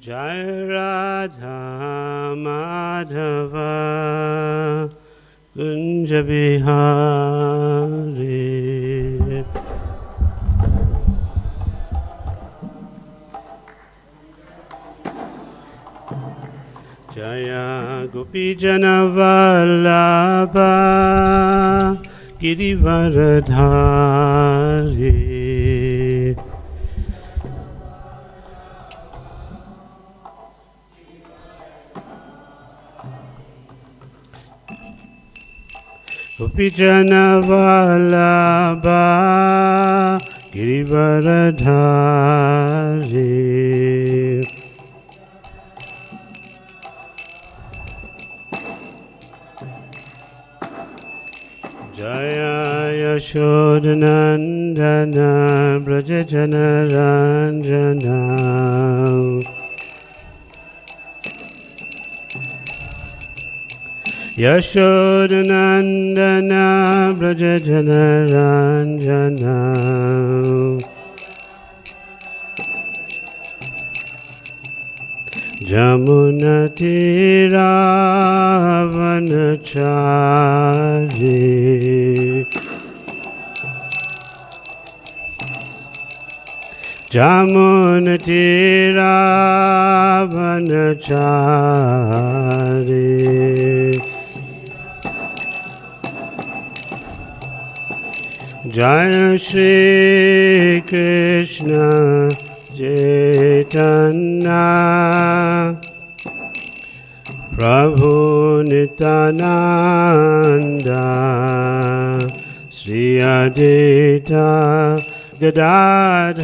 Jai Radha Madhava Kunja Bihari. Jaya Gopijana Vallabha Girivaradhari. Gopijana Vallabha Girivaradhari. Jaya Yashodanandana Brajajana Ranjana. Yashodanandana Brajajana Ranjana. Jamunatira Vanachari. Jamunatira Vanachari. Jaya Shri Krishna Chaitanya Prabhu Nityananda Sri Adita Gadadhar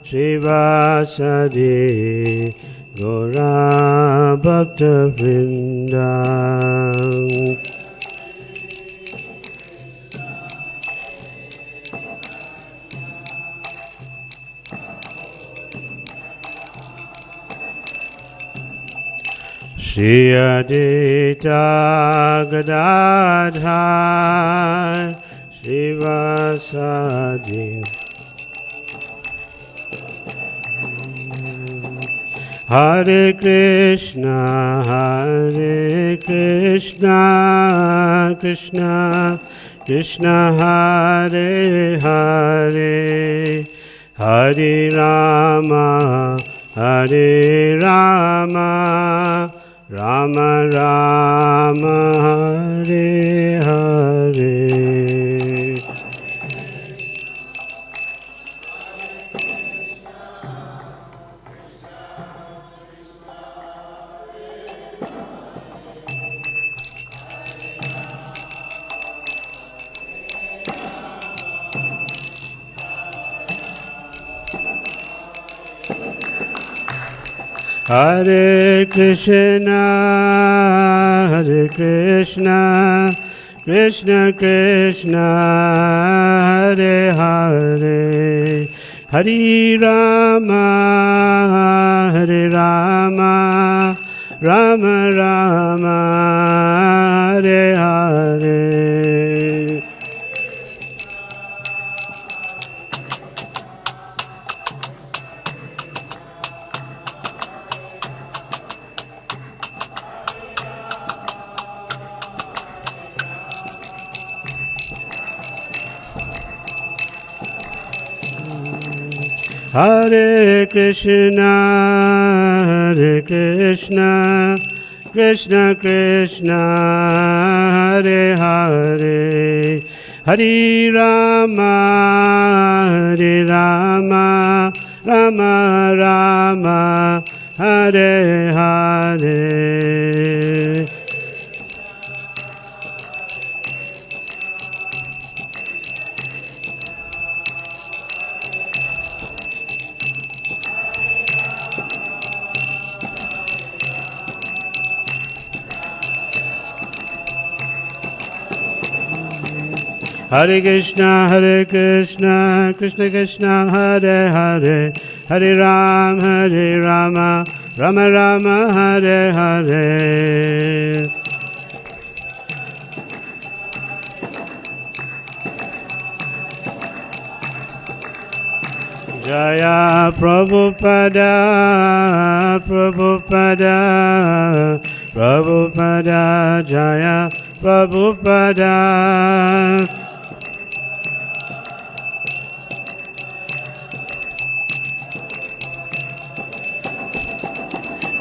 Srivasadi Gaura Bhakta Vrinda. Shri Adita Gadadhar Srivasadi. Hare Krishna Krishna Krishna Hare Hare Hare Rama Rama Rama Hare Hare. Hare Krishna Krishna Krishna Hare Hare Hare Rama Rama Rama Hare Hare. Hare Krishna Krishna Krishna Hare Hare Hare Rama Rama Rama Hare Hare. Hare Krishna Krishna Krishna Hare Hare Hare Rama Rama Rama Hare Hare. Jaya Prabhupada, Prabhupada, Prabhupada, Jaya Prabhupada.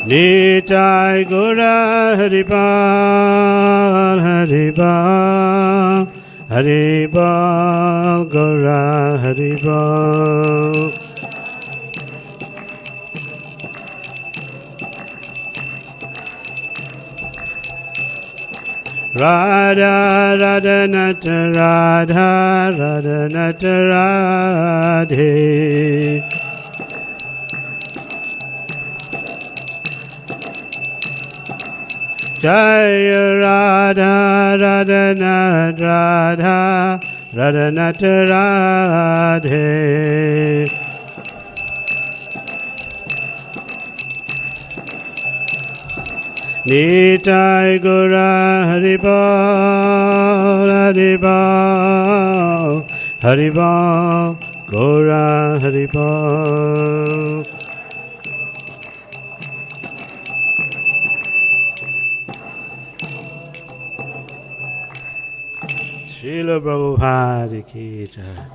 Nitai Gura Haribal, Haribal, Haribal, Gura Haribal. Radha, Radha Nata, Radha, Radha Nata, Radhe. Jaya Radha, Radha Nat, Radha, Radha Nat, Radhe. Nitai Gura Haribal, Haribal, Haribal, Gura Haribal. Srila Prabhupada ki jai.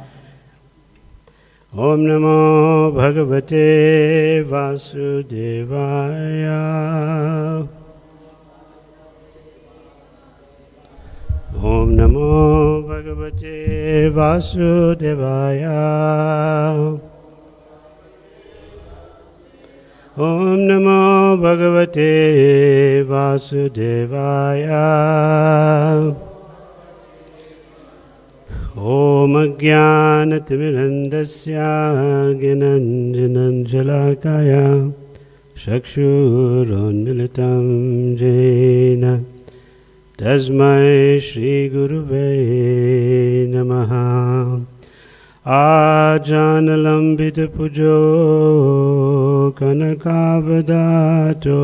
Om Namo Bhagavate Vasudevaya. Om Namo Bhagavate Vasudevaya. Om Namo Bhagavate Vasudevaya. Om Ajnanatimirandasya Gnananjananjalakaya Chakshurunmilitam Jena Tasmai Shri Guruve Namaha. Ajanalambita Pujo Kanakavadato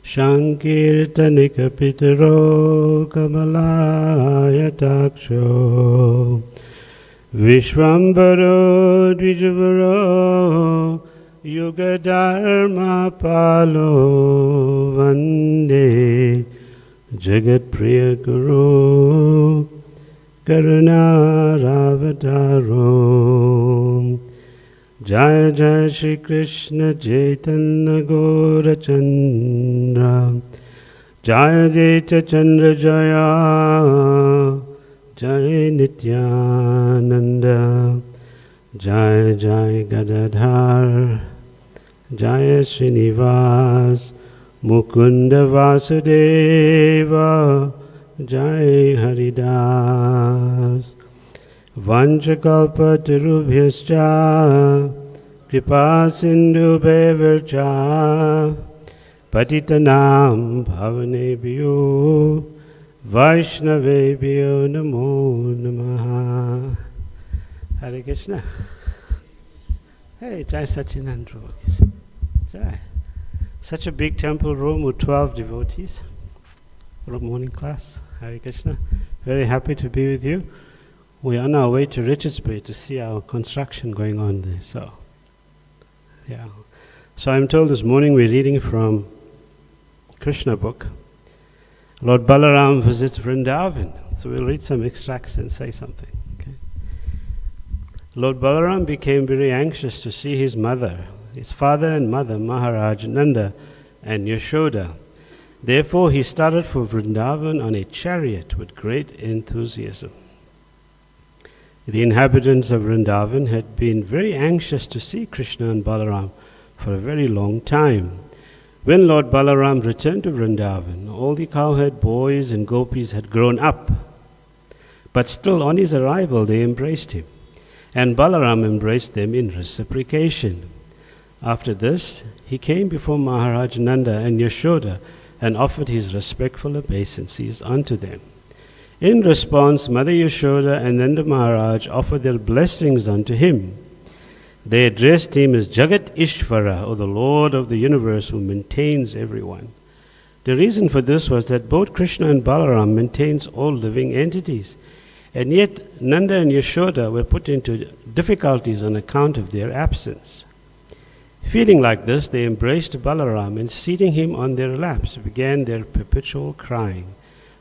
Shankirtanika Pitaro Kamalaya-taksho Vishwambaro Dvijavaro Yugadharma Palo Vande Jagat Priya Guru Karunaravadaro. Jaya Jaya Shri Krishna Chaitanya Gaura Chandra Jaya Jeta Chandra Jaya Jaya Nityananda Jaya Jaya Gadadhar Jaya Srinivas Mukunda Vasudeva Jaya Haridas. Vanchakalpatarubhyascha kripa sindhubhyavarcha patitanam bhavanebhyo vaishnavebhyo namo namaha. Hare Krishna. Hey, Jai Sachinand Prabhu. Jai. Such a big temple room with 12 devotees. Morning class. Hare Krishna. Very happy to be with you. We are on our way to Richards Bay to see our construction going on there. So I'm told this morning we're reading from Krishna book. Lord Balaram visits Vrindavan. So we'll read some extracts and say something. Okay. Lord Balaram became very anxious to see his mother, his father and mother, Maharaj Nanda and Yashoda. Therefore he started for Vrindavan on a chariot with great enthusiasm. The inhabitants of Vrindavan had been very anxious to see Krishna and Balaram for a very long time. When Lord Balaram returned to Vrindavan, all the cowherd boys and gopis had grown up. But still on his arrival they embraced him, and Balaram embraced them in reciprocation. After this, he came before Maharaj Nanda and Yashoda and offered his respectful obeisances unto them. In response, Mother Yashoda and Nanda Maharaj offered their blessings unto him. They addressed him as Jagat Ishvara, or the Lord of the universe who maintains everyone. The reason for this was that both Krishna and Balaram maintains all living entities, And yet Nanda and Yashoda were put into difficulties on account of their absence. Feeling like this, they embraced Balaram and seating him on their laps began their perpetual crying,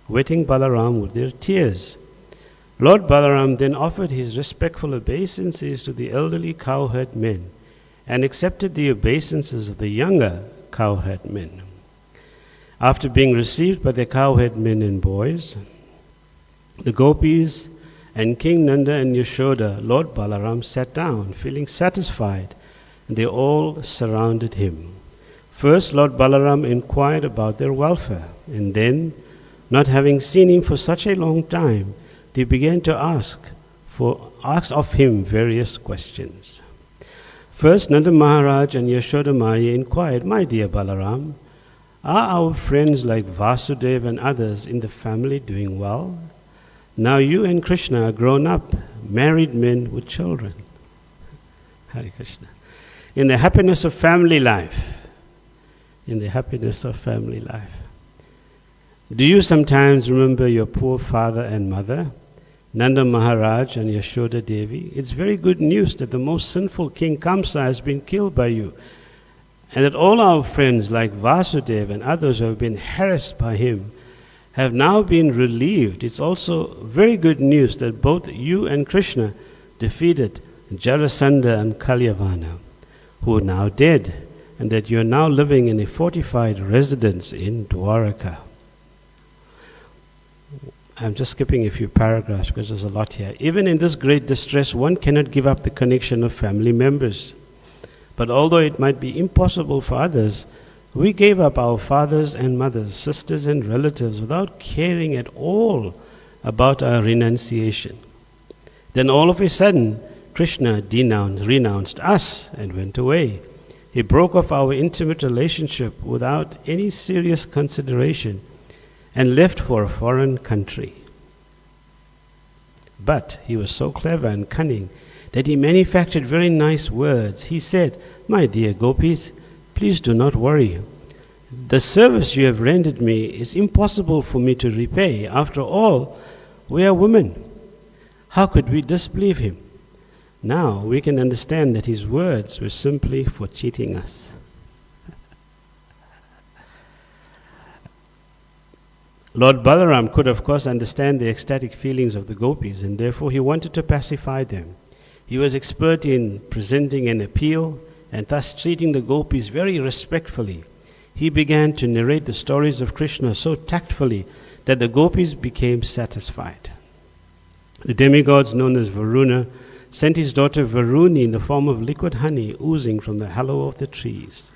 wetting Balaram with their tears. Lord Balaram then offered his respectful obeisances to the elderly cowherd men and accepted the obeisances of the younger cowherd men. After being received by the cowherd men and boys, the gopis and King Nanda and Yashoda, Lord Balaram sat down, feeling satisfied, and they all surrounded him. First, Lord Balaram inquired about their welfare, and then, not having seen him for such a long time, they began to ask of him various questions. First, Nanda Maharaj and Yashoda Maya inquired, "My dear Balaram, are our friends like Vasudeva and others in the family doing well? Now you and Krishna are grown up, married men with children." Hare Krishna. In the happiness of family life. In the happiness of family life. Do you sometimes remember your poor father and mother, Nanda Maharaj and Yashoda Devi? It's very good news that the most sinful king Kamsa has been killed by you, and that all our friends like Vasudeva and others who have been harassed by him have now been relieved. It's also very good news that both you and Krishna defeated Jarasandha and Kalyavana, who are now dead, and that you are now living in a fortified residence in Dwaraka. I'm just skipping a few paragraphs because there's a lot here. Even in this great distress, one cannot give up the connection of family members. But although it might be impossible for others, we gave up our fathers and mothers, sisters and relatives without caring at all about our renunciation. Then all of a sudden, Krishna renounced us and went away. He broke off our intimate relationship without any serious consideration and left for a foreign country. But he was so clever and cunning that he manufactured very nice words. He said, "My dear gopis, please do not worry. The service you have rendered me is impossible for me to repay. After all, we are women. How could we disbelieve him?" Now we can understand that his words were simply for cheating us. Lord Balaram could of course understand the ecstatic feelings of the gopis, and therefore he wanted to pacify them. He was expert in presenting an appeal and thus treating the gopis very respectfully. He began to narrate the stories of Krishna so tactfully that the gopis became satisfied. The demigods known as Varuna sent his daughter Varuni in the form of liquid honey oozing from the hollow of the trees.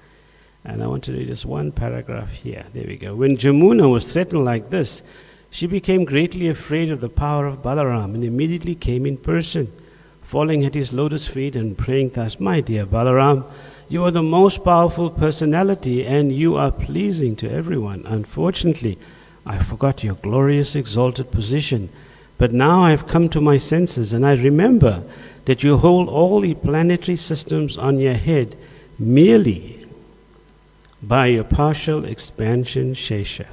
And I want to read just one paragraph here. There we go. When Jamuna was threatened like this, she became greatly afraid of the power of Balaram and immediately came in person, falling at his lotus feet and praying thus, "My dear Balaram, you are the most powerful personality and you are pleasing to everyone. Unfortunately, I forgot your glorious exalted position. But now I have come to my senses, and I remember that you hold all the planetary systems on your head merely by your partial expansion Shesha."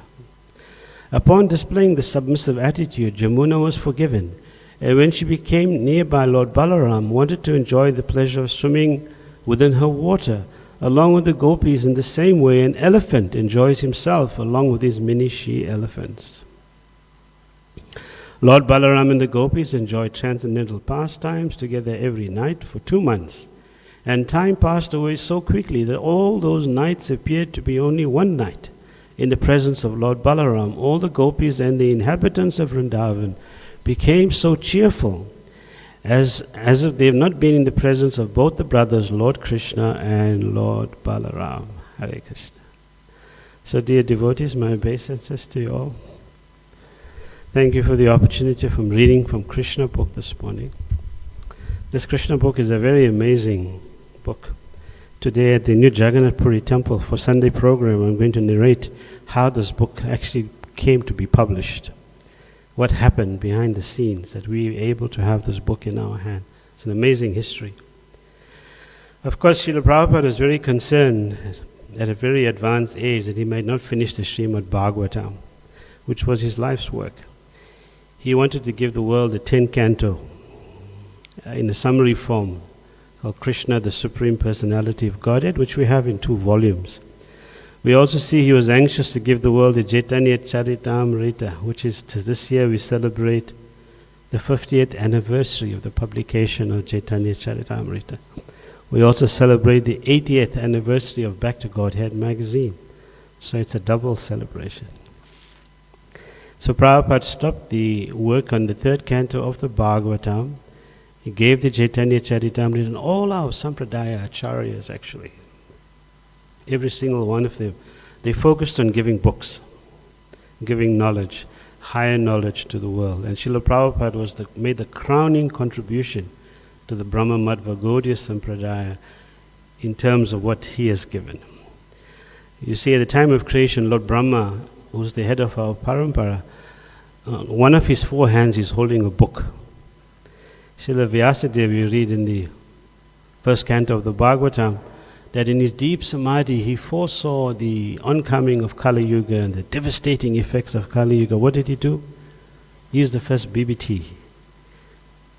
Upon displaying the submissive attitude, Jamuna was forgiven, and when she became nearby, Lord Balaram wanted to enjoy the pleasure of swimming within her water, along with the gopis in the same way an elephant enjoys himself along with his many she-elephants. Lord Balaram and the gopis enjoyed transcendental pastimes together every night for 2 months, and time passed away so quickly that all those nights appeared to be only one night. In the presence of Lord Balaram, all the gopis and the inhabitants of Vrindavan became so cheerful as if they have not been in the presence of both the brothers, Lord Krishna and Lord Balaram. Hare Krishna. So dear devotees, my obeisances to you all. Thank you for the opportunity from reading from Krishna book this morning. This Krishna book is a very amazing book. Today at the new Jagannath Puri temple for Sunday program, I'm going to narrate how this book actually came to be published. What happened behind the scenes that we are able to have this book in our hand. It's an amazing history. Of course, Srila Prabhupada was very concerned at a very advanced age that he might not finish the Srimad Bhagavatam, which was his life's work. he wanted to give the world a 10 canto in a summary form called Krishna, the Supreme Personality of Godhead, which we have in 2 volumes. We also see he was anxious to give the world the Chaitanya Charitamrita, which is this year we celebrate the 50th anniversary of the publication of Chaitanya Charitamrita. We also celebrate the 80th anniversary of Back to Godhead magazine. So it's a double celebration. So Prabhupada stopped the work on the 3rd canto of the Bhagavatam. He gave the Chaitanya Charitamrita, and all our Sampradaya Acharyas actually, every single one of them, they focused on giving books, giving knowledge, higher knowledge to the world. And Srila Prabhupada made the crowning contribution to the Brahma Madhva Gaudiya Sampradaya in terms of what he has given. You see, at the time of creation, Lord Brahma, who's the head of our parampara, one of his 4 hands is holding a book. Srila Vyasadeva, you read in the 1st canto of the Bhagavatam, that in his deep samadhi he foresaw the oncoming of Kali Yuga and the devastating effects of Kali Yuga. What did he do? He was the first BBT.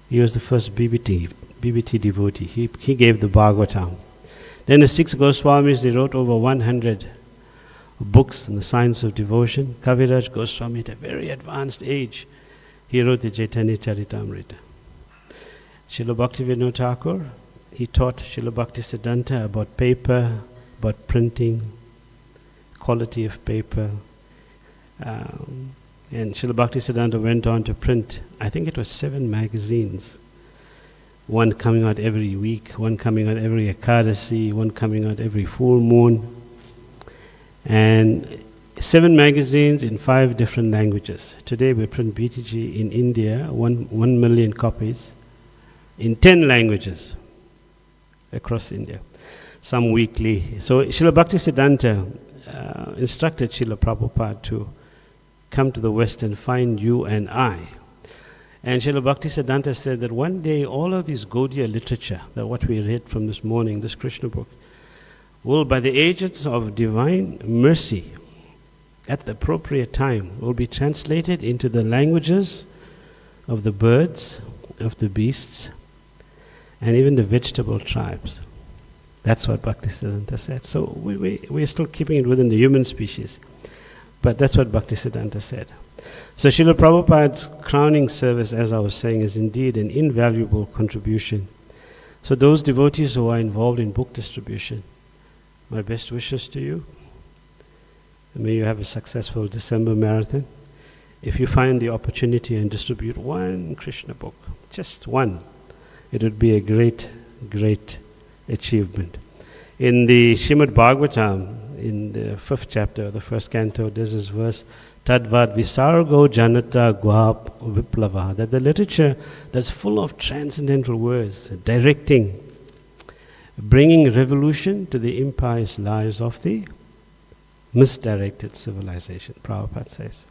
He was the first BBT devotee. He gave the Bhagavatam. Then the 6 Goswamis, they wrote over 100 books in the science of devotion. Kaviraj Goswami, at a very advanced age, he wrote the Chaitanya Charitamrita. Srila Bhaktivinoda Thakur, he taught Srila Bhaktisiddhanta about paper, about printing, quality of paper. And Srila Bhaktisiddhanta went on to print, I think it was 7 magazines. One coming out every week, one coming out every Ekadasi, one coming out every full moon. And 7 magazines in 5 different languages. Today we print BTG in India, 1 million copies, in 10 languages across India, some weekly. So Srila Bhaktisiddhanta instructed Srila Prabhupada to come to the West and find you and I. And Srila Bhaktisiddhanta said that one day all of this Gaudiya literature, that what we read from this morning, this Krishna book, will, by the agents of divine mercy, at the appropriate time, will be translated into the languages of the birds, of the beasts, and even the vegetable tribes. That's what Bhaktisiddhanta said. So we're still keeping it within the human species. But that's what Bhaktisiddhanta said. So Srila Prabhupada's crowning service, as I was saying, is indeed an invaluable contribution. So those devotees who are involved in book distribution, my best wishes to you. May you have a successful December marathon. If you find the opportunity and distribute 1 Krishna book, just 1, it would be a great, great achievement. In the Srimad Bhagavatam, in the 5th chapter, the 1st canto, there's this verse, Tadvad Visargo Janata Guhap Viplava, that the literature that's full of transcendental words, directing, bringing revolution to the impious lives of the misdirected civilization, Prabhupada says.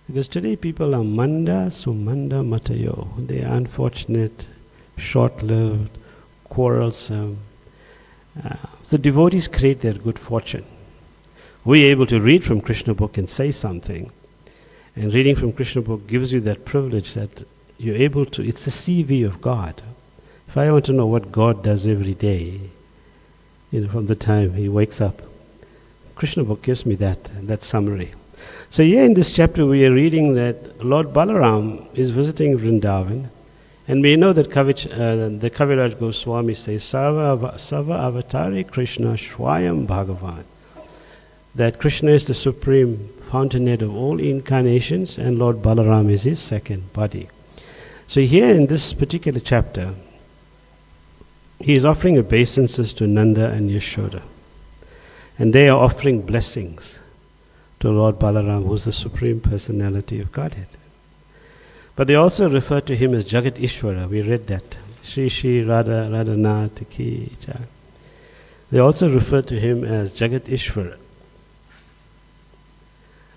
Because today people are manda sumanda matayo. They are unfortunate, short-lived, quarrelsome. So devotees create their good fortune. We're able to read from Krishna book and say something. And reading from Krishna book gives you that privilege that you're able to, it's the CV of God. If I want to know what God does every day, from the time he wakes up, Krishna book gives me that summary. So here in this chapter we are reading that Lord Balaram is visiting Vrindavan, and we know that the Kaviraj Goswami says, Sarva Avatari Krishna Shwayam Bhagavan, that Krishna is the supreme fountainhead of all incarnations, and Lord Balaram is his second body. So here in this particular chapter, he is offering obeisances to Nanda and Yashoda. And they are offering blessings to Lord Balaram, who is the Supreme Personality of Godhead. But they also refer to him as Jagat Ishvara. We read that. Shri Shri Radha Radhanath Ki Jai. They also refer to him as Jagat Ishvara.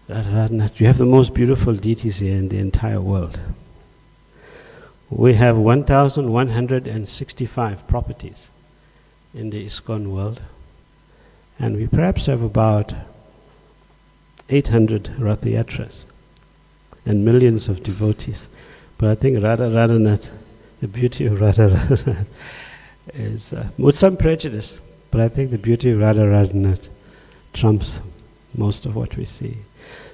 Radha Radhanath, you have the most beautiful deities here in the entire world. We have 1,165 properties in the ISKCON world, and we perhaps have about 800 Rath Yatras. and millions of devotees. But I think Radhanath, the beauty of Radhanath is, with some prejudice, but I think the beauty of Radhanath trumps most of what we see.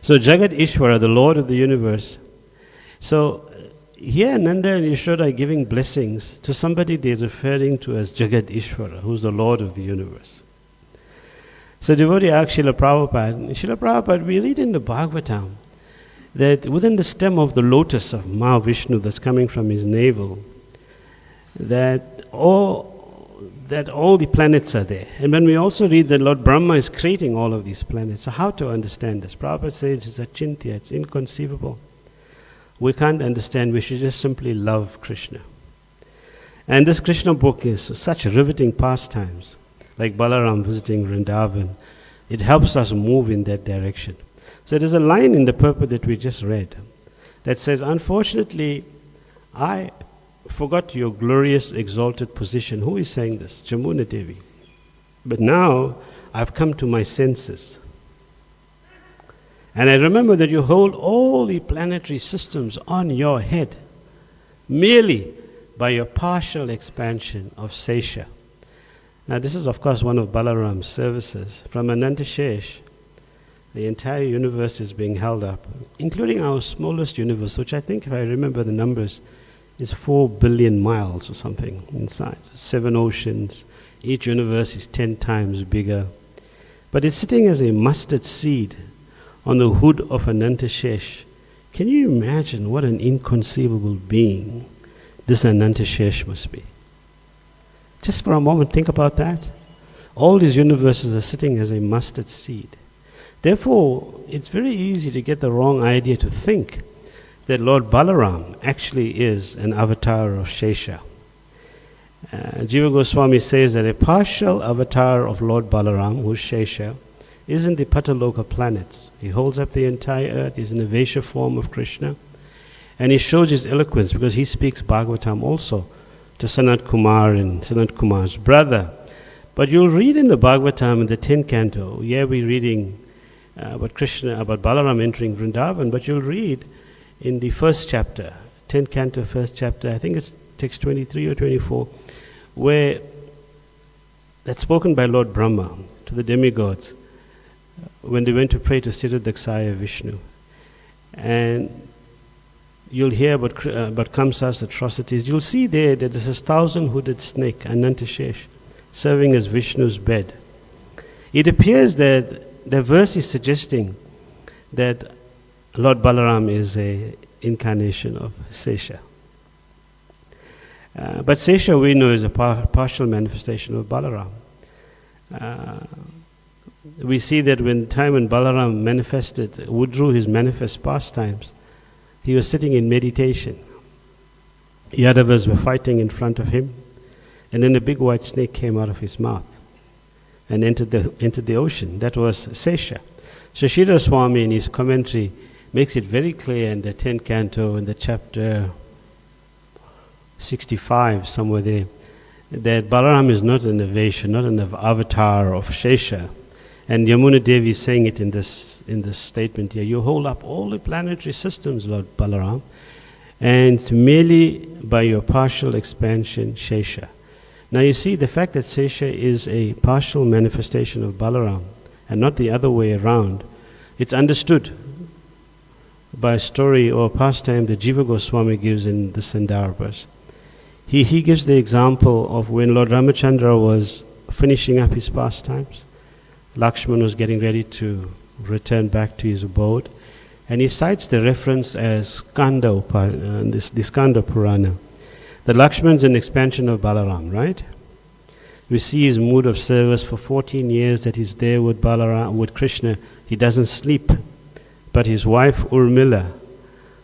So Jagat Ishvara, the Lord of the universe. So here Nanda and Yashoda are giving blessings to somebody they're referring to as Jagat Ishvara, who's the Lord of the universe. So devotee asked Srila Prabhupada, we read in the Bhagavatam that within the stem of the lotus of Mahavishnu that's coming from his navel, that all the planets are there. And when we also read that Lord Brahma is creating all of these planets, so how to understand this? Prabhupada says it's achintya, it's inconceivable. We can't understand, we should just simply love Krishna. And this Krishna book is such riveting pastimes, like Balaram visiting Vrindavan. It helps us move in that direction. So there's a line in the purport that we just read that says, unfortunately, I forgot your glorious exalted position. Who is saying this? Jamuna Devi. But now I've come to my senses. And I remember that you hold all the planetary systems on your head merely by your partial expansion of Sesha. Now this is of course one of Balaram's services. From Anantashesh, the entire universe is being held up, including our smallest universe, which I think, if I remember the numbers, is 4 billion miles or something in size. 7 oceans, each universe is 10 times bigger. But it's sitting as a mustard seed on the hood of Anantashesh. Can you imagine what an inconceivable being this Anantashesh must be? Just for a moment, think about that. All these universes are sitting as a mustard seed. Therefore, it's very easy to get the wrong idea to think that Lord Balaram actually is an avatar of Shesha. Jiva Goswami says that a partial avatar of Lord Balaram, who's Shesha, is in the Pataloka planets. He holds up the entire earth. He's in the Vaishya form of Krishna. And he shows his eloquence because he speaks Bhagavatam also to Sanat Kumar and Sanat Kumar's brother. But you'll read in the Bhagavatam in the 10th canto, we're reading about Krishna, about Balaram entering Vrindavan, but you'll read in the first chapter, 10th canto, first chapter, I think it's text 23 or 24, where that's spoken by Lord Brahma to the demigods when they went to pray to Siddhadaksaya Vishnu. And you'll hear about Kamsa's atrocities. You'll see there that there's this 1,000-hooded snake, Anantashesh, serving as Vishnu's bed. It appears that the verse is suggesting that Lord Balaram is an incarnation of Sesha. But Sesha, we know, is a partial manifestation of Balaram. We see that when Balaram manifested, withdrew his manifest pastimes, he was sitting in meditation. Yadavas were fighting in front of him, and then a big white snake came out of his mouth and entered the ocean. That was Sesha. So Sridhar Swami in his commentary makes it very clear in the 10th canto, in the chapter 65, somewhere there, that Balaram is not an Vaishya, not an avatar of Shesha. And Yamuna Devi is saying it in this statement here. You hold up all the planetary systems, Lord Balaram, and merely by your partial expansion, Shesha. Now you see, the fact that Shesha is a partial manifestation of Balaram, and not the other way around, it's understood by a story or pastime that Jiva Goswami gives in the Sandarbhas. He gives the example of when Lord Ramachandra was finishing up his pastimes. Lakshman was getting ready to return back to his abode, and he cites the reference as Skanda, the Skanda Purana. The Lakshman's an expansion of Balaram, right? We see his mood of service for 14 years that he's there with Balaram, with Krishna. He doesn't sleep, but his wife Urmila,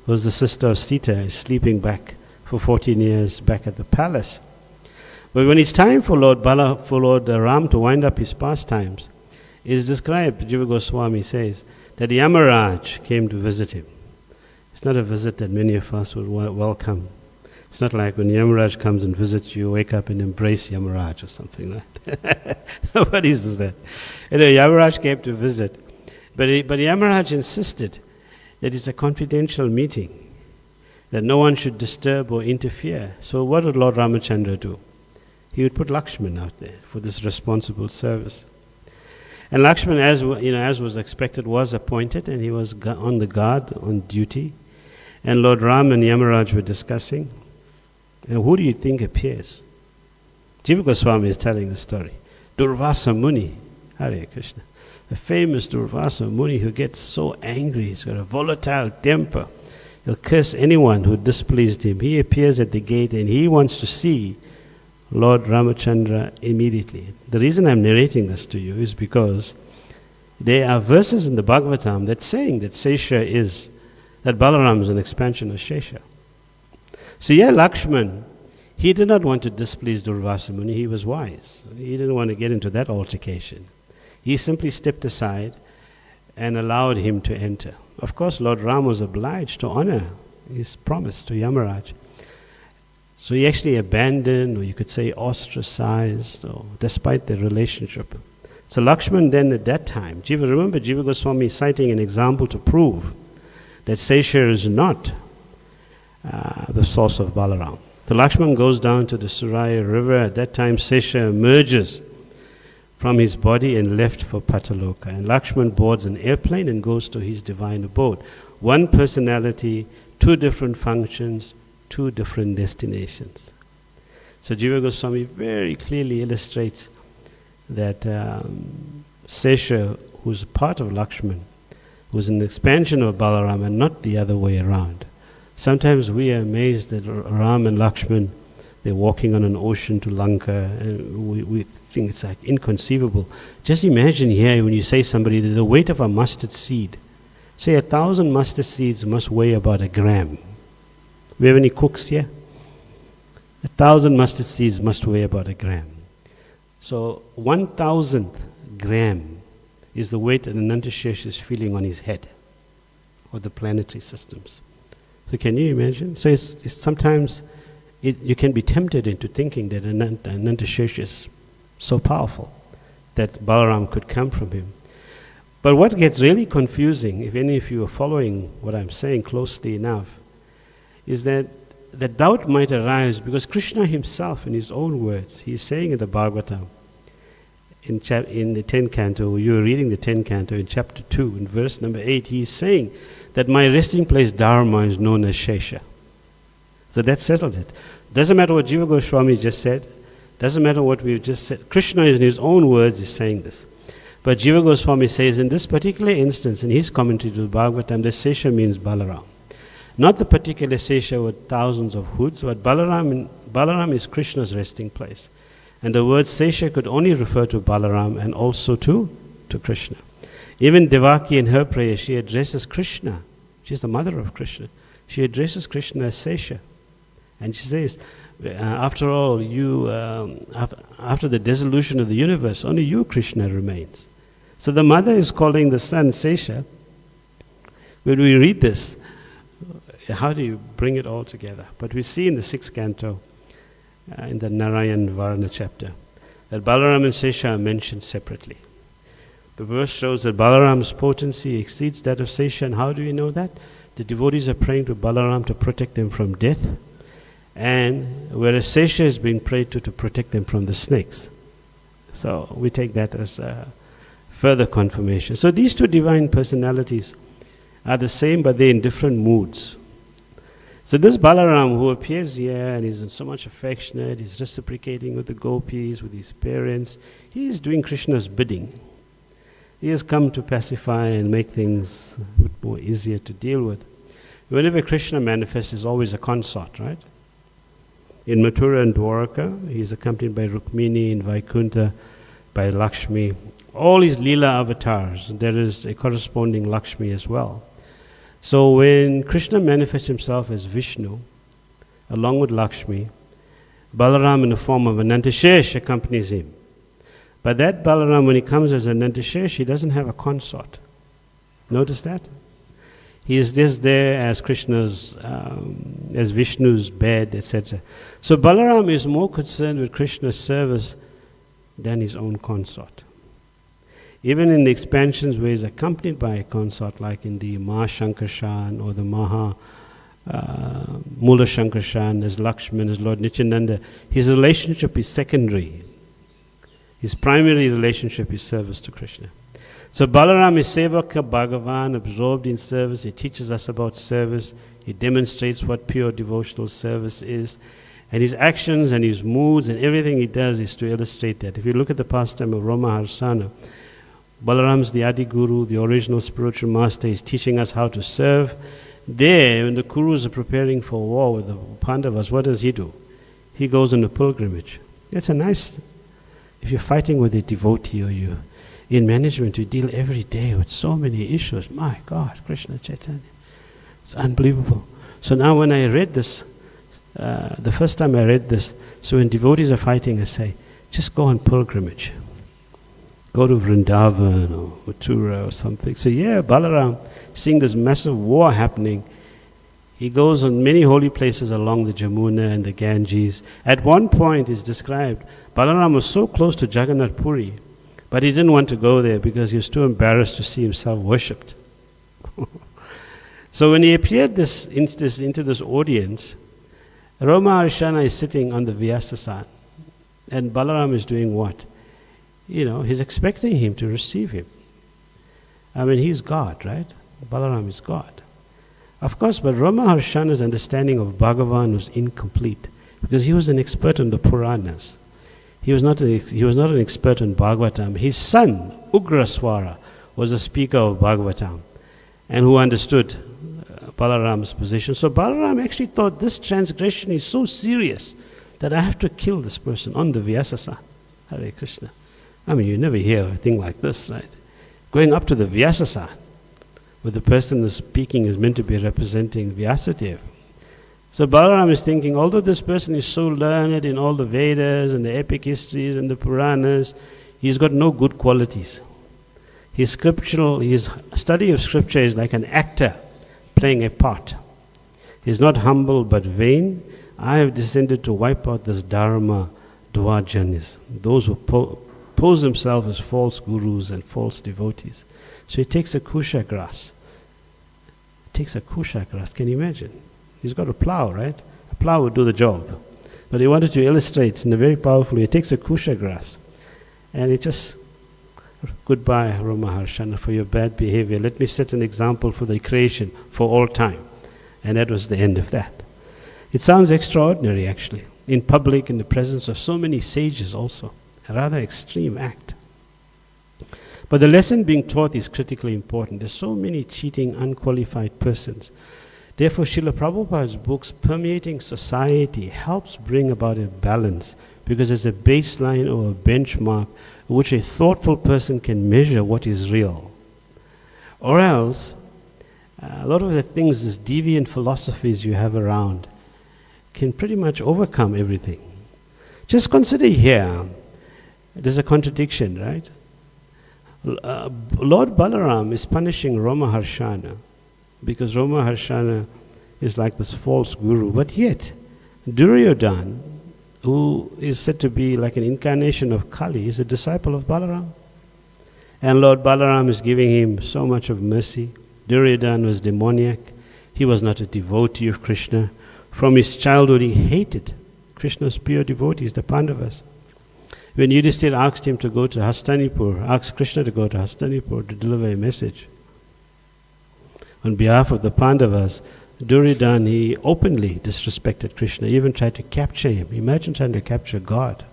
who's the sister of Sita, is sleeping back for 14 years back at the palace. But when it's time for Lord Ram to wind up his pastimes, it is described, Jiva Goswami says, that Yamaraj came to visit him. It's not a visit that many of us would welcome. It's not like when Yamaraj comes and visits you, wake up and embrace Yamaraj or something like that. Nobody does that. Yamaraj came to visit. But Yamaraj insisted that it's a confidential meeting, that no one should disturb or interfere. So what would Lord Ramachandra do? He would put Lakshman out there for this responsible service. And Lakshman, as was expected, was appointed, and he was on the guard, on duty. And Lord Ram and Yamaraj were discussing. And who do you think appears? Jiva Goswami is telling the story. Durvasa Muni, Hare Krishna. The famous Durvasa Muni who gets so angry, he's got a volatile temper. He'll curse anyone who displeased him. He appears at the gate and he wants to see Lord Ramachandra immediately. The reason I'm narrating this to you is because there are verses in the Bhagavatam that's saying that that Balaram is an expansion of Shesha. So Lakshman, he did not want to displease Durvasa Muni. He was wise. He didn't want to get into that altercation. He simply stepped aside and allowed him to enter. Of course, Lord Ram was obliged to honor his promise to Yamaraj. So he actually abandoned, or you could say ostracized, despite their relationship. So Lakshman then at that time, remember Jiva Goswami citing an example to prove that Sesha is not the source of Balaram. So Lakshman goes down to the Suraya river. At that time Sesha emerges from his body and left for Pataloka. And Lakshman boards an airplane and goes to his divine abode. One personality, two different functions, two different destinations. So Jiva Goswami very clearly illustrates that Sesha, who's part of Lakshman, was an expansion of Balaram and not the other way around. Sometimes we are amazed that Ram and Lakshman, they're walking on an ocean to Lanka, and we think it's like inconceivable. Just imagine here when you say somebody that the weight of a mustard seed, say 1,000 mustard seeds must weigh about 1 gram. We have any cooks here? 1,000 mustard seeds must weigh about 1 gram. So 1,000th gram is the weight that Anantashesha is feeling on his head, or the planetary systems. So can you imagine? So it's sometimes you can be tempted into thinking that Anantashesha is so powerful that Balaram could come from him. But what gets really confusing, if any of you are following what I'm saying closely enough, is that the doubt might arise because Krishna himself, in his own words, he's saying in the Bhagavatam, in the 10th canto, you were reading the 10th canto in chapter 2, in verse number 8, he's saying that my resting place Dharma is known as Shesha. So that settles it. Doesn't matter what Jiva Goswami just said, doesn't matter what we've just said. Krishna in his own words is saying this. But Jiva Goswami says in this particular instance, in his commentary to the Bhagavatam, the Shesha means Balaram. Not the particular Shesha with thousands of hoods, but Balaram is Krishna's resting place. And the word Shesha could only refer to Balaram and also to Krishna. Even Devaki in her prayer, she addresses Krishna. She's the mother of Krishna. She addresses Krishna as Shesha. And she says, after all, after the dissolution of the universe, only you, Krishna, remains. So the mother is calling the son Shesha. When we read this, how do you bring it all together? But we see in the 6th canto, in the Narayan Varna chapter, that Balaram and Shesha are mentioned separately. The verse shows that Balaram's potency exceeds that of Shesha. And how do we know that? The devotees are praying to Balaram to protect them from death, and whereas Shesha is being prayed to protect them from the snakes. So we take that as a further confirmation. So these two divine personalities are the same, but they're in different moods. So this Balaram who appears here and is so much affectionate, he's reciprocating with the gopis, with his parents, he is doing Krishna's bidding. He has come to pacify and make things a bit more easier to deal with. Whenever Krishna manifests, there's always a consort, right? In Mathura and Dwaraka, he's accompanied by Rukmini, in Vaikuntha by Lakshmi. All his Leela avatars, there is a corresponding Lakshmi as well. So when Krishna manifests himself as Vishnu, along with Lakshmi, Balaram in the form of Anantashesh accompanies him. But that Balaram, when he comes as Anantashesh, he doesn't have a consort. Notice that? He is just there as Krishna's, as Vishnu's bed, etc. So Balaram is more concerned with Krishna's service than his own consort. Even in the expansions where he's accompanied by a consort, like in the Mahashankarshan or the Mula Shankarshan, as Lakshman, as Lord Nityananda, his relationship is secondary. His primary relationship is service to Krishna. So Balaram is Sevaka Bhagavan, absorbed in service. He teaches us about service. He demonstrates what pure devotional service is. And his actions and his moods and everything he does is to illustrate that. If you look at the pastime of Rama Harsana, Balaram's the Adi Guru, the original spiritual master. He's teaching us how to serve. There, when the Kurus are preparing for war with the Pandavas, what does he do? He goes on a pilgrimage. It's a nice, if you're fighting with a devotee or you in management, you deal every day with so many issues. My God, Krishna Chaitanya. It's unbelievable. So now when I read this, the first time I read this, so when devotees are fighting, I say, just go on pilgrimage. Go to Vrindavan or Mathura or something. So yeah, Balaram, seeing this massive war happening, he goes on many holy places along the Jamuna and the Ganges. At one point it's described, Balaram was so close to Jagannath Puri, but he didn't want to go there because he was too embarrassed to see himself worshipped. So when he appeared into this audience, Rama Harshana is sitting on the Vyasasan, and Balaram is doing what? He's expecting him to receive him. I mean, he's God, right? Balaram is God. Of course, but Rama Harshana's understanding of Bhagavan was incomplete because he was an expert on the Puranas. He was not an expert on Bhagavatam. His son, Ugraswara, was a speaker of Bhagavatam and who understood Balaram's position. So Balaram actually thought this transgression is so serious that I have to kill this person on the Vyasasan. Hare Krishna. I mean, you never hear of a thing like this, right? Going up to the Vyasasan, where the person who's speaking is meant to be representing Vyasadeva. So Balaram is thinking, although this person is so learned in all the Vedas and the epic histories and the Puranas, he's got no good qualities. His study of scripture is like an actor playing a part. He's not humble but vain. I have descended to wipe out this Dharma Dvajanis, those who pose themselves as false gurus and false devotees. So he takes a kusha grass. Can you imagine? He's got a plow, right? A plow would do the job. But he wanted to illustrate in a very powerful way. He takes a kusha grass and he just, goodbye Rama Harshana for your bad behavior. Let me set an example for the creation for all time. And that was the end of that. It sounds extraordinary actually. In public, in the presence of so many sages also. A rather extreme act. But the lesson being taught is critically important. There's so many cheating, unqualified persons. Therefore, Srila Prabhupada's books permeating society helps bring about a balance because there's a baseline or a benchmark which a thoughtful person can measure what is real. Or else, a lot of the things, these deviant philosophies you have around, can pretty much overcome everything. Just consider here, there's a contradiction, right? Lord Balaram is punishing Rama Harshana because Rama Harshana is like this false guru. But yet, Duryodhana, who is said to be like an incarnation of Kali, is a disciple of Balaram. And Lord Balaram is giving him so much of mercy. Duryodhana was demoniac. He was not a devotee of Krishna. From his childhood he hated Krishna's pure devotees, the Pandavas. When Yudhishthira asked him to go to Hastinapur, asked Krishna to go to Hastinapur to deliver a message on behalf of the Pandavas, Duryodhana, he openly disrespected Krishna, even tried to capture him. Imagine trying to capture God.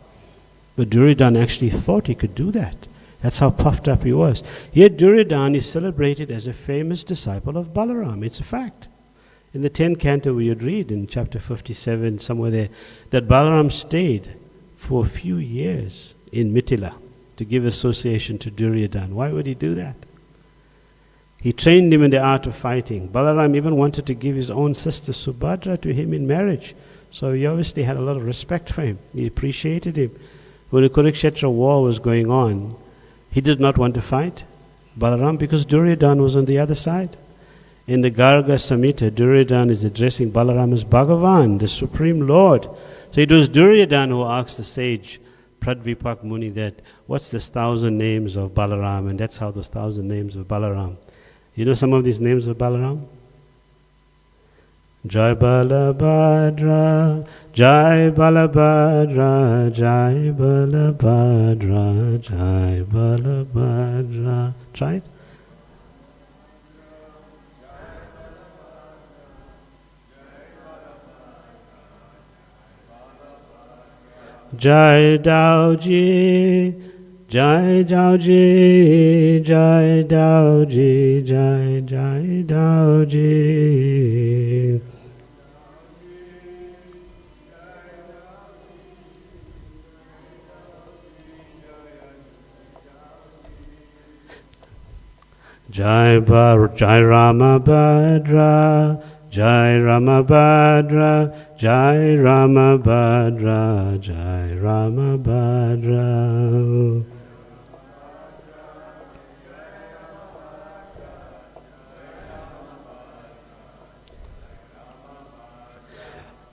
But Duryodhana actually thought he could do that. That's how puffed up he was. Yet Duryodhana is celebrated as a famous disciple of Balaram. It's a fact. In the 10th canto we would read in chapter 57, somewhere there, that Balaram stayed for a few years in Mithila to give association to Duryodhana. Why would he do that? He trained him in the art of fighting. Balaram even wanted to give his own sister Subhadra to him in marriage. So he obviously had a lot of respect for him. He appreciated him. When the Kurukshetra war was going on, he did not want to fight Balaram because Duryodhana was on the other side. In the Garga Samhita, Duryodhana is addressing Balaram as Bhagavan, the Supreme Lord. So it was Duryodhana who asked the sage Pradvipak Muni that what's this 1,000 names of Balaram, and that's how those 1,000 names of Balaram. You know some of these names of Balaram? Jai Balabhadra, Jai Balabhadra, Jai Balabhadra, Jai Balabhadra. Try it. Jai Dauji, Jai Dauji, Jai Dauji, Jai Jai Dauji. Jai Ramabhadra, Jai Ramabhadra, Jai Ramabhadra, Jai Ramabhadra.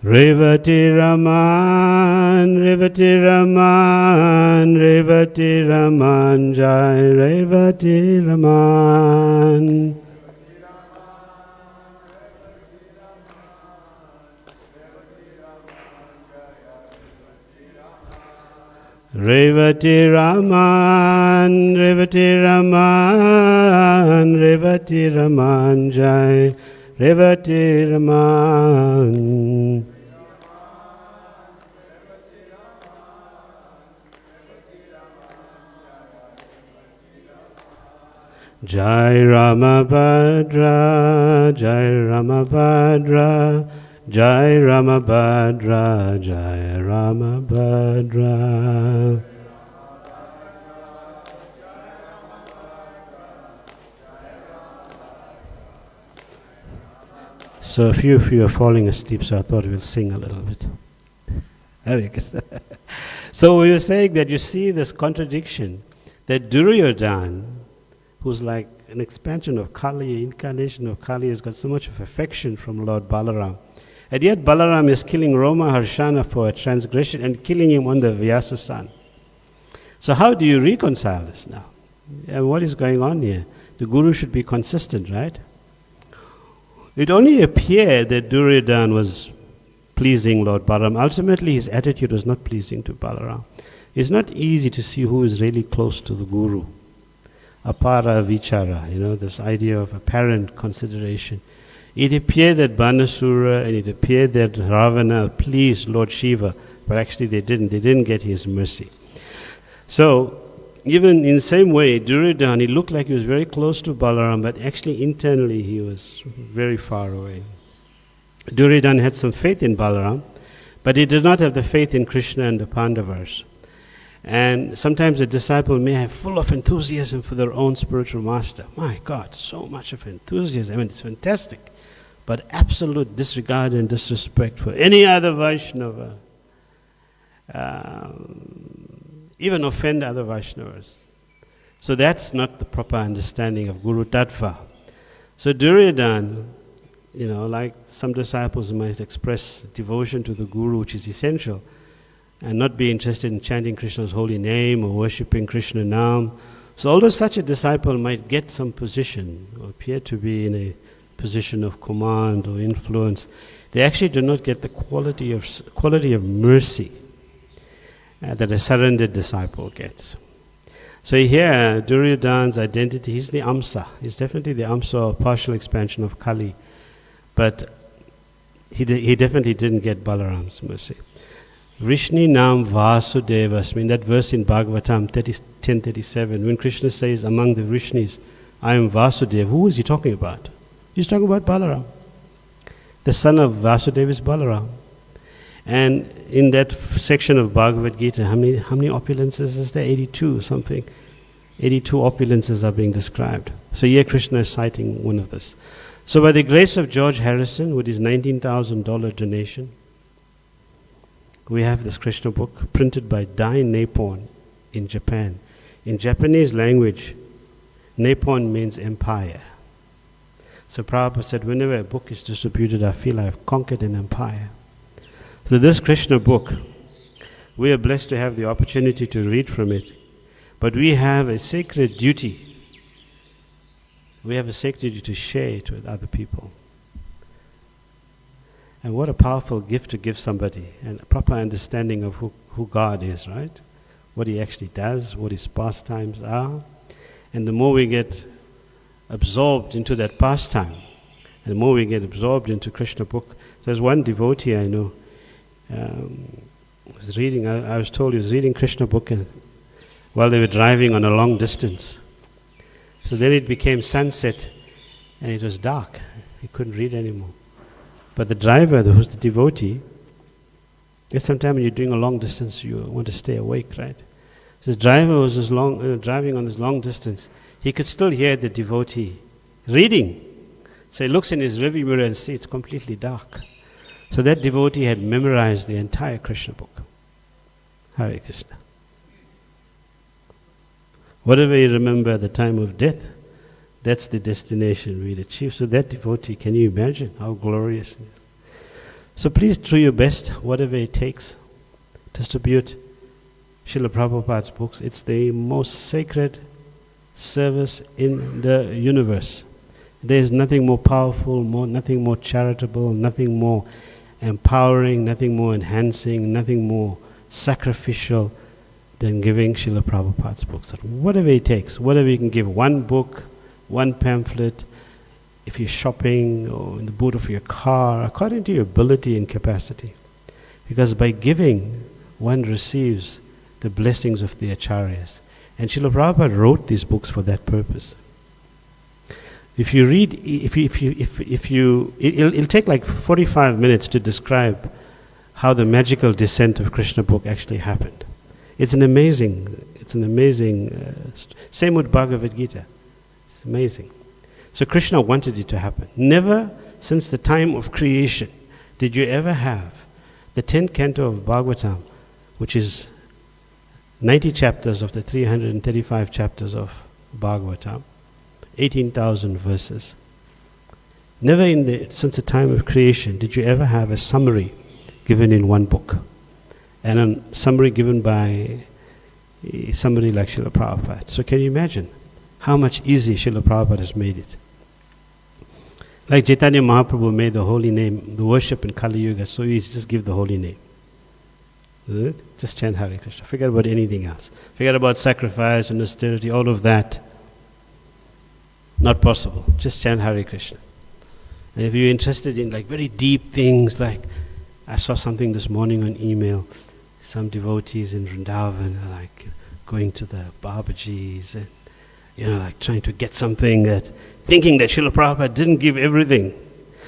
Revati Raman, Revati Raman, Revati Raman, Jai Revati Raman. Revati Raman, Revati Raman, Revati Raman, Jai Revati Raman. Jai Ramabhadra, Jai Ramabhadra, Jai Ramabhadra, Jai Ramabhadra. So a few of you are falling asleep, so I thought we'll sing a little bit. Very good. So we were saying that you see this contradiction, that Duryodhana, who's like an expansion of Kali, incarnation of Kali, has got so much of affection from Lord Balaram. And yet Balaram is killing Roma Harshana for a transgression and killing him on the Vyasa son. So how do you reconcile this now? And what is going on here? The Guru should be consistent, right? It only appeared that Duryodhana was pleasing Lord Balaram. Ultimately his attitude was not pleasing to Balaram. It's not easy to see who is really close to the Guru. Apara vichara, this idea of apparent consideration. It appeared that Banasura and it appeared that Ravana pleased Lord Shiva, but actually they didn't get his mercy. So, even in the same way, Duryodhana, he looked like he was very close to Balaram, but actually internally he was very far away. Duryodhana had some faith in Balaram, but he did not have the faith in Krishna and the Pandavas. And sometimes a disciple may have full of enthusiasm for their own spiritual master. My God, so much of enthusiasm, it's fantastic. But absolute disregard and disrespect for any other Vaishnava. Even offend other Vaishnavas. So that's not the proper understanding of Guru Tattva. So Duryodhana, like some disciples might express devotion to the Guru, which is essential, and not be interested in chanting Krishna's holy name or worshipping Krishna Nam. So although such a disciple might get some position or appear to be in a position of command or influence, they actually do not get the quality of mercy that a surrendered disciple gets. So here, Duryodhana's identity, he's the Amsa. He's definitely the Amsa, or partial expansion of Kali. But he definitely didn't get Balaram's mercy. Vrishni Nam Vasudevas, that verse in Bhagavatam 10:37, when Krishna says among the Vrishnis, I am Vasudeva, who is he talking about? He's talking about Balaram. The son of Vasudeva is Balaram. And in that section of Bhagavad Gita, how many opulences is there? 82 something. 82 opulences are being described. So here Krishna is citing one of this. So by the grace of George Harrison, with his $19,000 donation, we have this Krishna book printed by Dai Nippon in Japan. In Japanese language, Nippon means empire. So Prabhupada said, whenever a book is distributed, I feel I have conquered an empire. So this Krishna book We are blessed to have the opportunity to read from it. But we have a sacred duty. We have a sacred duty to share it with other people. And what a powerful gift to give somebody, and a proper understanding of who God is, right? What He actually does, what His pastimes are. And the more we get absorbed into that pastime, and the more we get absorbed into Krishna book. There's one devotee I know, was reading, I was told he was reading Krishna book while they were driving on a long distance. So then it became sunset and it was dark. He couldn't read anymore. But the driver, who's the devotee, sometimes when you're doing a long distance, you want to stay awake, right? So the driver was driving on this long distance. He could still hear the devotee reading. So he looks in his rearview mirror and sees it's completely dark. So that devotee had memorized the entire Krishna book. Hare Krishna. Whatever you remember at the time of death, that's the destination we'll achieve. So that devotee, can you imagine how glorious it is? So please do your best, whatever it takes, distribute Srila Prabhupada's books. It's the most sacred service in the universe. There is nothing more powerful, nothing more charitable, nothing more empowering, nothing more enhancing, nothing more sacrificial than giving Srila Prabhupada's books. Whatever it takes, whatever you can give, one book, one pamphlet, if you're shopping or in the boot of your car, according to your ability and capacity. Because by giving, one receives the blessings of the acharyas. And Srila Prabhupada wrote these books for that purpose. If you read, it'll take like 45 minutes to describe how the magical descent of Krishna book actually happened. It's an amazing, same with Bhagavad Gita. It's amazing. So Krishna wanted it to happen. Never since the time of creation did you ever have the 10th canto of Bhagavatam, which is 90 chapters of the 335 chapters of Bhagavatam, 18,000 verses. Never since the time of creation did you ever have a summary given in one book, and a summary given by somebody like Srila Prabhupada. So can you imagine how much easier Srila Prabhupada has made it? Like Chaitanya Mahaprabhu made the holy name, the worship in Kali Yuga so easy, just give the holy name. Isn't it? Just chant Hare Krishna. Forget about anything else. Forget about sacrifice and austerity, all of that. Not possible. Just chant Hare Krishna. And if you're interested in like very deep things, like I saw something this morning on email, some devotees in Vrindavan are like going to the Babaji's and like trying to get something, thinking that Srila Prabhupada didn't give everything.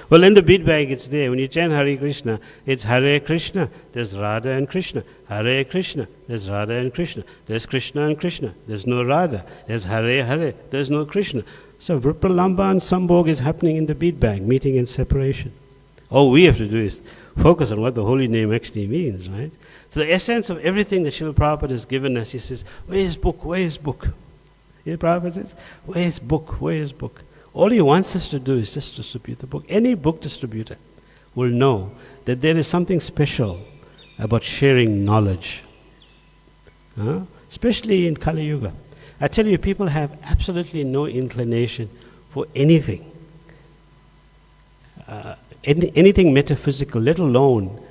Well, in the bead bag it's there. When you chant Hare Krishna, it's Hare Krishna, there's Radha and Krishna. Hare Krishna, there's Radha and Krishna. There's Krishna and Krishna, there's no Radha. There's Hare Hare, there's no Krishna. So Vipralamba and Sambhog is happening in the bead bag, meeting and separation. All we have to do is focus on what the holy name actually means, right? So the essence of everything that Srila Prabhupada has given us, he says, where is book, where is book? Here Prabhupada says, where is book, where is book? All he wants us to do is just distribute the book. Any book distributor will know that there is something special about sharing knowledge, especially in Kali Yuga. I tell you, people have absolutely no inclination for anything, anything metaphysical, let alone,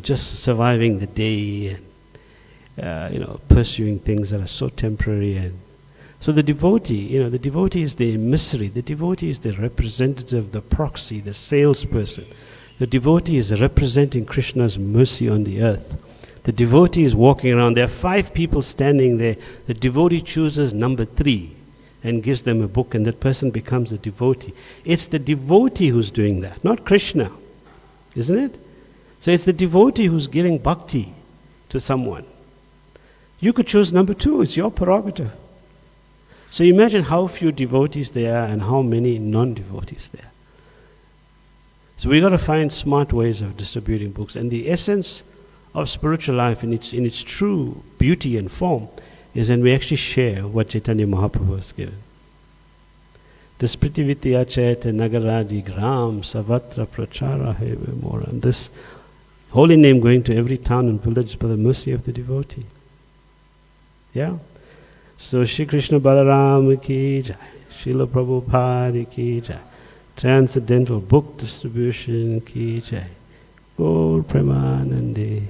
just surviving the day and, pursuing things that are so temporary. And so the devotee, the devotee is the emissary, the devotee is the representative, the proxy, the salesperson. The devotee is representing Krishna's mercy on the earth. The devotee is walking around. There are 5 people standing there. The devotee chooses number 3 and gives them a book, and that person becomes a devotee. It's the devotee who's doing that, not Krishna, isn't it? So it's the devotee who's giving bhakti to someone. You could choose number 2. It's your prerogative. So imagine how few devotees there are and how many non-devotees there are. So we've got to find smart ways of distributing books. And the essence of spiritual life in its true beauty and form is when we actually share what Chaitanya Mahaprabhu has given. This Prithivitya Chaita Nagaradi Gram Savatra Prachara Heve Moran. This Holy name going to every town and village by the mercy of the devotee. Yeah? So Shri Krishna Balaram ki jai, Srila Prabhupada ki jai, Transcendental Book Distribution ki jai, Gaur Premanande.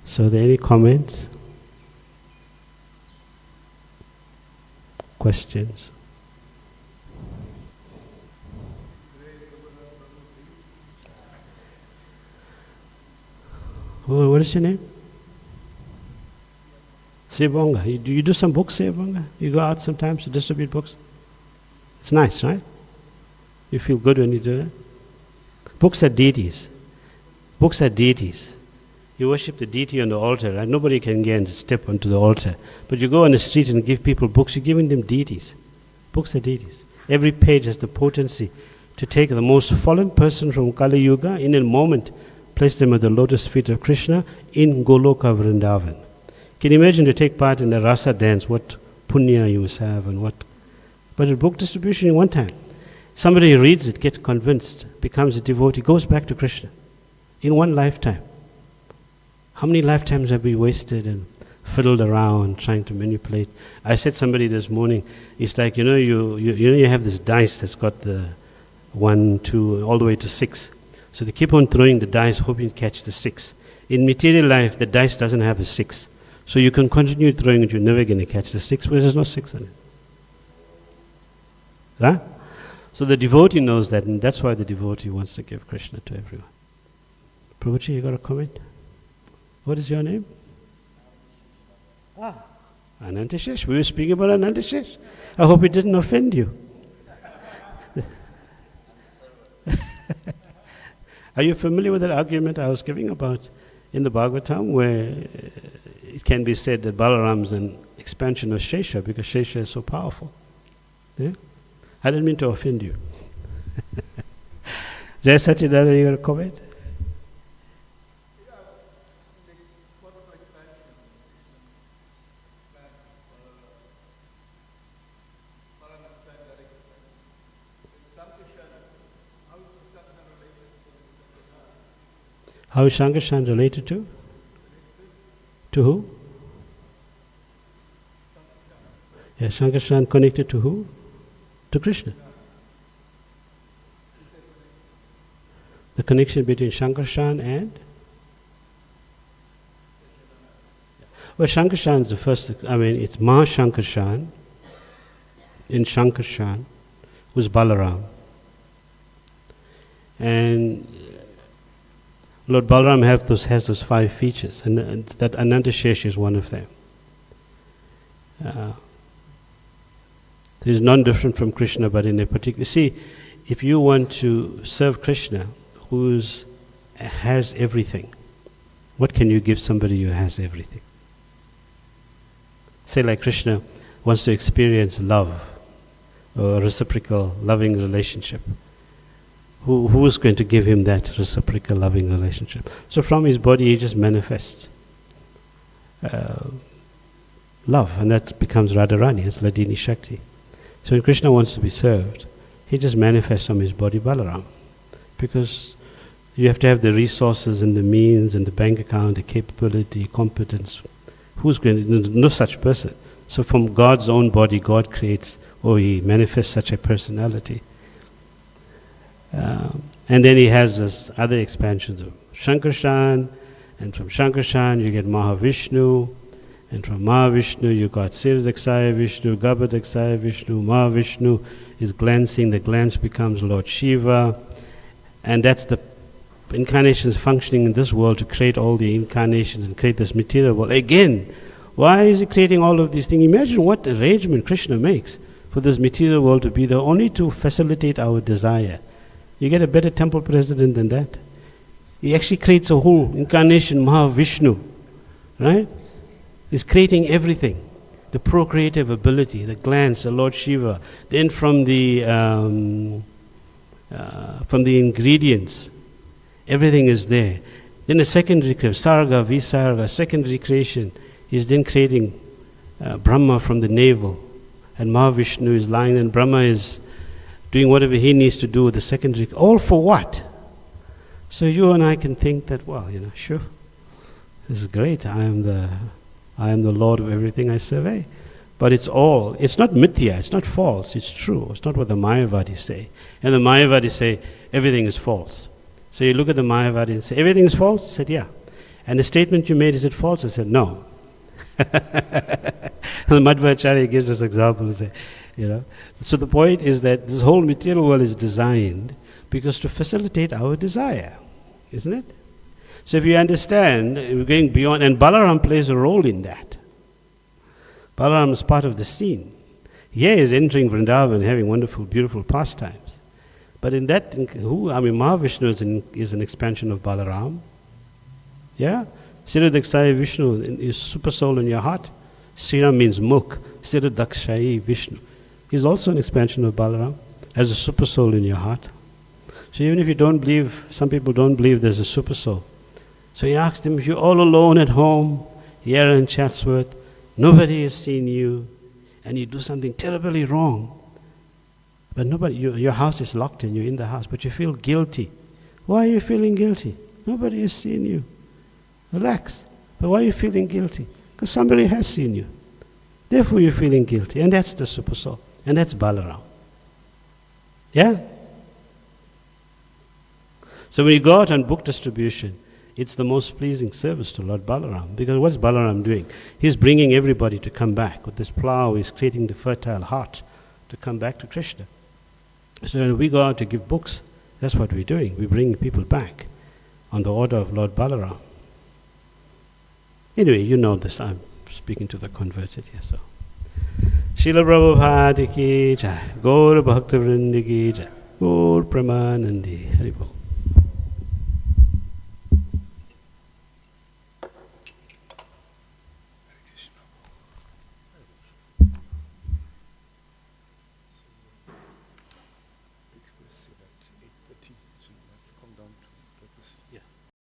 So are there any comments? Questions? Oh, what is your name? Sivonga. You do some books, Sivonga? You go out sometimes to distribute books? It's nice, right? You feel good when you do that? Books are deities. Books are deities. You worship the deity on the altar, right? Nobody can get and step onto the altar. But you go on the street and give people books, you're giving them deities. Books are deities. Every page has the potency to take the most fallen person from Kali Yuga in a moment, place them at the lotus feet of Krishna in Goloka Vrindavan. Can you imagine to take part in a rasa dance, what punya you must have and what... But a book distribution in one time. Somebody reads it, gets convinced, becomes a devotee, goes back to Krishna in one lifetime. How many lifetimes have we wasted and fiddled around trying to manipulate? I said somebody this morning, it's like, you have this dice that's got the 1, 2, all the way to 6. So they keep on throwing the dice hoping to catch the 6. In material life, the dice doesn't have a 6. So you can continue throwing it, you're never going to catch the 6, but there's no 6 on it. Right? So the devotee knows that, and that's why the devotee wants to give Krishna to everyone. Prabhuji, you got a comment? What is your name? Anantashesh. We were speaking about Anantashesh. I hope it didn't offend you. Are you familiar with that argument I was giving about in the Bhagavatam, where it can be said that Balaram's an expansion of Shesha because Shesha is so powerful? Yeah? I didn't mean to offend you. Jai Satchidananda, you got a comment? How is Shankarshan related to? To who? Yeah, Shankarshan connected to who? To Krishna. The connection between Shankarshan and? Well, Shankarshan is the first, it's Ma Shankarshan in Shankarshan, who's Balaram. And Lord Balaram has those 5 features, and that Anantashesh is one of them. He's non-different from Krishna, but in a particular... See, if you want to serve Krishna, who has everything, what can you give somebody who has everything? Say like Krishna wants to experience love, or a reciprocal loving relationship. Who's going to give him that reciprocal loving relationship? So from his body he just manifests love, and that becomes Radharani, it's Ladini Shakti. So when Krishna wants to be served, he just manifests from his body Balaram, because you have to have the resources and the means and the bank account, the capability, competence. Who's going to... No such person. So from God's own body, God creates, or he manifests such a personality. And then he has this other expansions of Shankarshan, and from Shankarshan you get Mahavishnu, and from Mahavishnu you got Sirdhaksaya Vishnu, Garbhodaksaya Vishnu. Mahavishnu is glancing, the glance becomes Lord Shiva, and that's the incarnations functioning in this world to create all the incarnations and create this material world. Again, why is he creating all of these things? Imagine what arrangement Krishna makes for this material world to be there, only to facilitate our desire. You get a better temple president than that. He actually creates a whole incarnation, Mahavishnu, right? He's creating everything. The procreative ability, the glance, the Lord Shiva. Then from the ingredients, everything is there. Then the secondary creation, Sarga, Visarga, secondary creation, is then creating Brahma from the navel. And Mahavishnu is lying, and Brahma is doing whatever he needs to do with the secondary. All for what? So you and I can think that, well, sure, this is great. I am the Lord of everything I survey. But it's not mithya, it's not false, it's true. It's not what the Mayavadis say. And the Mayavadis say everything is false. So you look at the Mayavadis and say, everything is false? He said, yeah. And the statement you made, is it false? I said, no. And the Madhvacharya gives us examples. So the point is that this whole material world is designed because to facilitate our desire, isn't it? So if you understand, we're going beyond, and Balaram plays a role in that. Balaram is part of the scene. He is entering Vrindavan, having wonderful, beautiful pastimes. But in that, Mahavishnu is an expansion of Balaram. Yeah? Siradakshaya Vishnu is super soul in your heart. Sriram means milk. Siradakshaya Vishnu. He's also an expansion of Balaram, as a super soul in your heart. So even if you don't believe, some people don't believe there's a super soul. So he asked him, if you're all alone at home, here in Chatsworth, nobody has seen you, and you do something terribly wrong, but your house is locked and you're in the house, but you feel guilty. Why are you feeling guilty? Nobody has seen you. Relax. But why are you feeling guilty? Because somebody has seen you. Therefore you're feeling guilty. And that's the super soul. And that's Balaram. Yeah? So when you go out on book distribution, it's the most pleasing service to Lord Balaram. Because what's Balaram doing? He's bringing everybody to come back. With this plow, he's creating the fertile heart to come back to Krishna. So when we go out to give books, that's what we're doing. We're bringing people back on the order of Lord Balaram. Anyway, you know this. I'm speaking to the converted here. So, Srila Prabhupada ki jai, Gaur Bhakta Vrindi ki jai, Gaur Pramanandi Haribol.